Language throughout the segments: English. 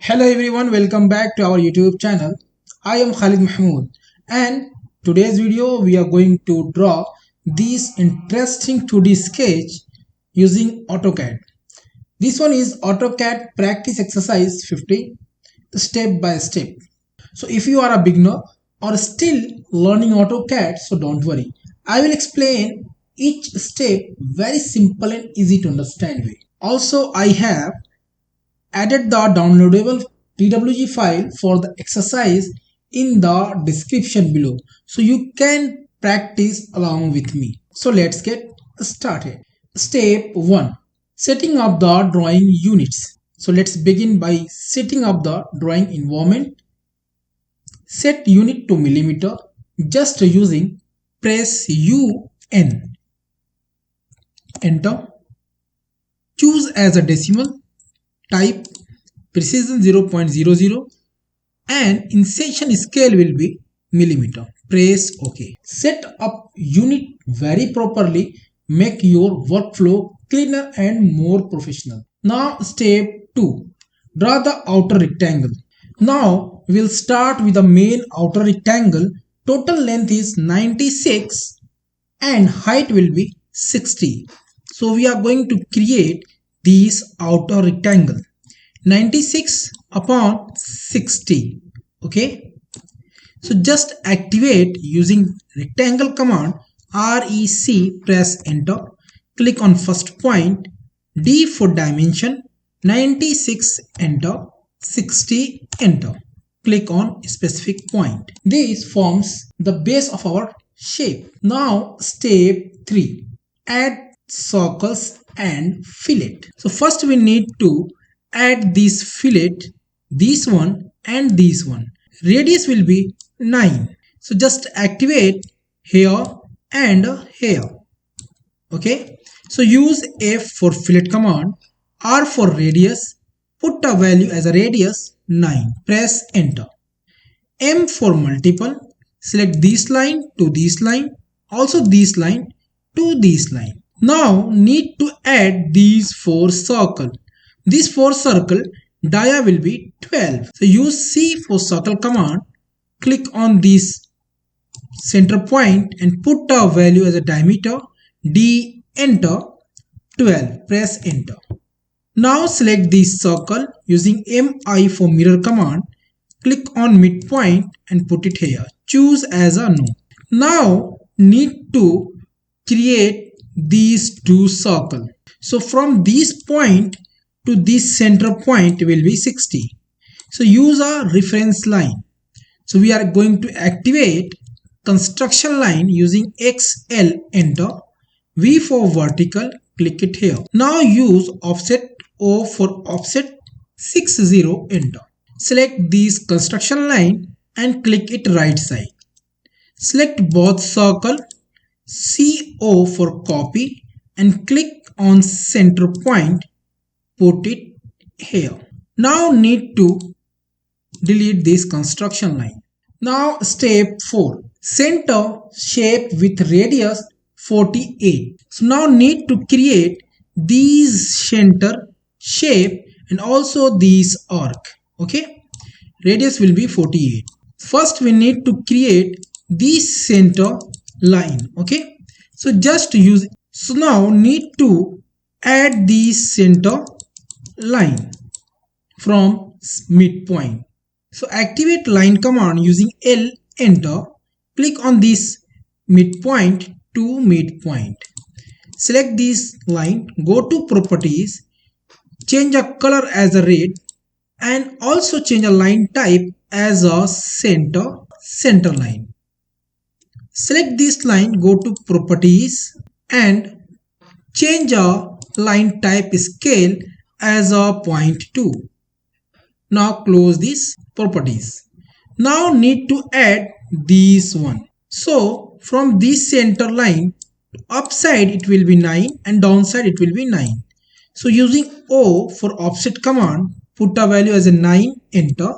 Hello everyone, welcome back to our YouTube channel. I am KHALID Mahmud, and today's video we are going to draw this interesting 2D sketch using AutoCAD. This one is AutoCAD Practice Exercise 50, step by step. So if you are a beginner or still learning AutoCAD, so don't worry. I will explain each step very simple and easy to understand way. Also, I have added the downloadable PWG file for the exercise in the description below, so you can practice along with me. So let's get started. Step 1, setting up the drawing units. So let's begin by setting up the drawing environment. Set unit to millimeter just using press UN. Enter. Choose as a decimal. Type precision 0.00 and insertion scale will be millimeter. Press OK. Set up unit very properly. Make your workflow cleaner and more professional. Now step 2. Draw the outer rectangle. Now we'll start with the main outer rectangle. Total length is 96 and height will be 60. So we are going to create this outer rectangle 96 upon 60. Okay, so just activate using rectangle command REC. Press enter. Click on first point. D for dimension. 96 enter. 60 enter. Click on specific point. This forms the base of our shape. Now step 3, add circles and fillet. So first we need to add this fillet, this one and this one. Radius will be 9. So just activate here and here. Okay, so use F for fillet command, R for radius, put a value as a radius 9. Press enter. M for multiple, select this line to this line, also this line to this line. Now need to add these 4 circles. This 4 circle dia will be 12. So use C for circle command. Click on this center point and put a value as a diameter. D, enter. 12. Press enter. Now select this circle using MI for mirror command. Click on midpoint and put it here. Choose as a no. Now need to create these 2 circles. So from this point to this center point will be 60. So use a reference line. So we are going to activate construction line using XL. Enter. V for vertical. Click it here. Now use offset O for offset 60. Enter. Select this construction line and click it right side. Select both circle. CO for copy and click on center point. Put it here. Now need to delete this construction line. Now step 4. Center shape with radius 48. So now need to create these center shape and also this arc. Okay, radius will be 48. First we need to create this center line. Okay, so just use. So now need to add this center line from midpoint. So activate line command using L. Enter. Click on this midpoint to midpoint. Select this line. Go to properties. Change a color as a red and also change a line type as a center line. Select this line, go to properties and change a line type scale as a 0.2. Now close this properties. Now need to add this one. So from this center line, upside it will be 9 and downside it will be 9. So using O for offset command, put a value as a 9, enter.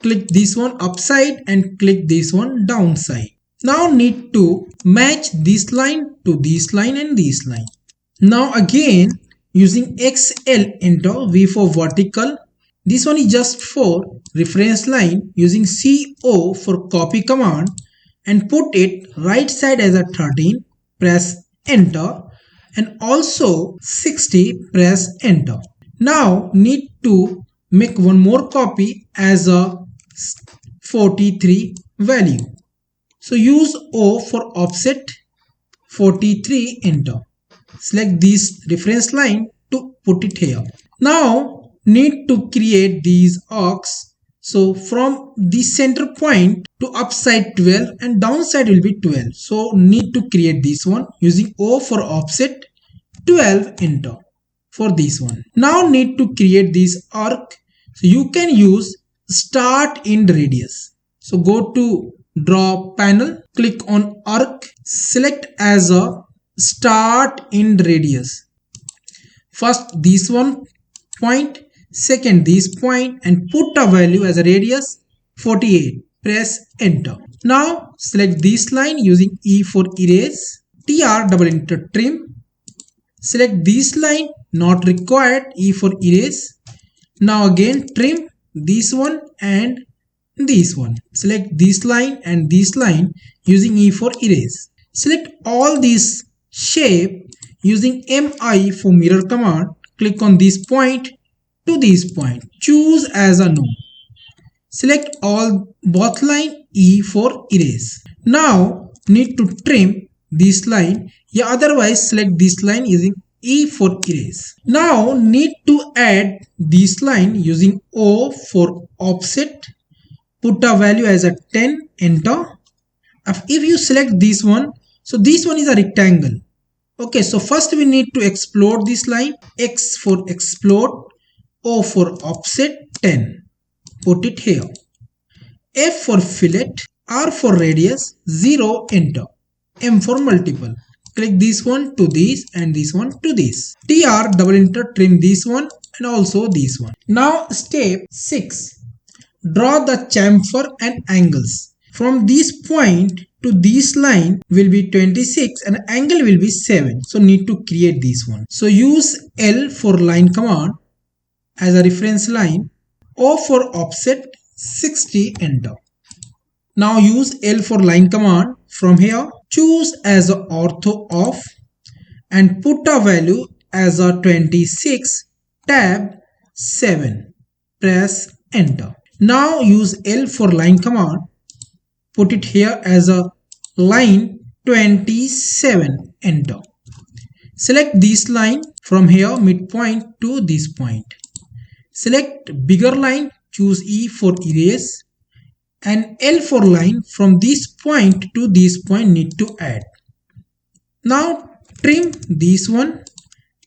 Click this one upside and click this one downside. Now need to match this line to this line and this line. Now again using XL. Enter. V for vertical. This one is just for reference line using CO for copy command and put it right side as a 13, press enter, and also 60, press enter. Now need to make one more copy as a 43 value. So use O for offset 43, enter. Select this reference line to put it here. Now need to create these arcs. So from the center point to upside 12 and downside will be 12. So need to create this one using O for offset 12, enter for this one. Now need to create this arc. So you can use start end radius. So go to draw panel, click on arc, select as a start end radius. First this one point, second this point, and put a value as a radius 48. Press enter. Now select this line using E for erase, TR double enter trim. Select this line not required, E for erase. Now again trim this one and this one. Select this line and this line using E for erase. Select all these shape using MI for mirror command. Click on this point to this point. Choose as a no. Select all both line, E for erase. Now need to trim this line. Yeah, otherwise select this line using E for erase. Now need to add this line using O for offset. Put a value as a 10, enter. If you select this one, so this one is a rectangle. Okay, so first we need to explode this line. X for explode, O for offset 10. Put it here. F for fillet, R for radius 0, enter. M for multiple. Click this one to this and this one to this. TR double enter, trim this one and also this one. Now step 6. Draw the chamfer and angles. From this point to this line will be 26 and angle will be 7. So need to create this one. So use L for line command as a reference line. O for offset 60, enter. Now use L for line command. From here choose as a ortho off and put a value as a 26, tab 7. Press enter. Now use L for line command. Put it here as a line 27, enter. Select this line from here midpoint to this point. Select bigger line, choose E for erase, and L for line from this point to this point need to add. Now trim this one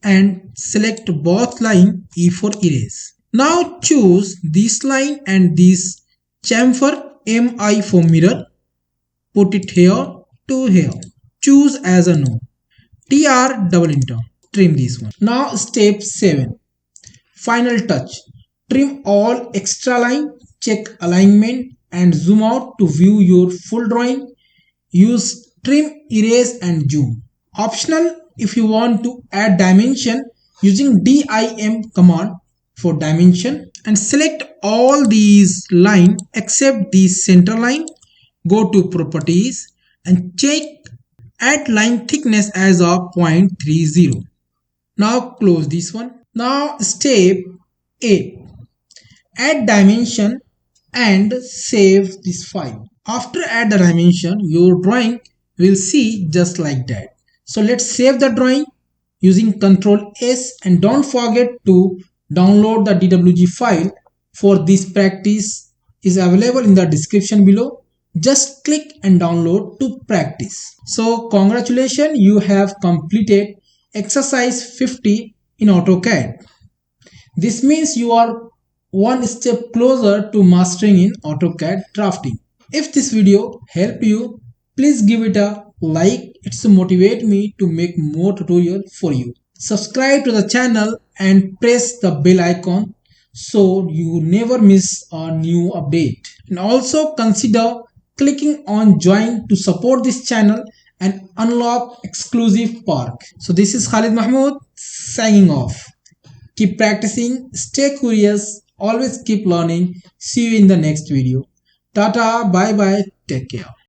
and select both line, E for erase. Now choose this line and this chamfer, MI for mirror. Put it here to here. Choose as a no. TR double enter. Trim this one. Now step 7. Final touch. Trim all extra line. Check alignment and zoom out to view your full drawing. Use trim, erase and zoom. Optional if you want to add dimension using DIM command for dimension, and select all these line except the center line. Go to properties and check add line thickness as a 0.30. Now close this one. Now step 8. Add dimension and save this file. After add the dimension, your drawing will see just like that. So let's save the drawing using Ctrl S, and don't forget to download the DWG file for this practice is available in the description below. Just click and download to practice. So congratulations, you have completed exercise 50 in AutoCAD. This means you are one step closer to mastering in AutoCAD drafting. If this video helped you, please give it a like. It's to motivate me to make more tutorials for you. Subscribe to the channel and press the bell icon so you never miss a new update. And also consider clicking on join to support this channel and unlock exclusive perk. So this is KHALID Mahmud signing off. Keep practicing, stay curious, Always keep learning. See you in the next video. Tata, bye bye, take care.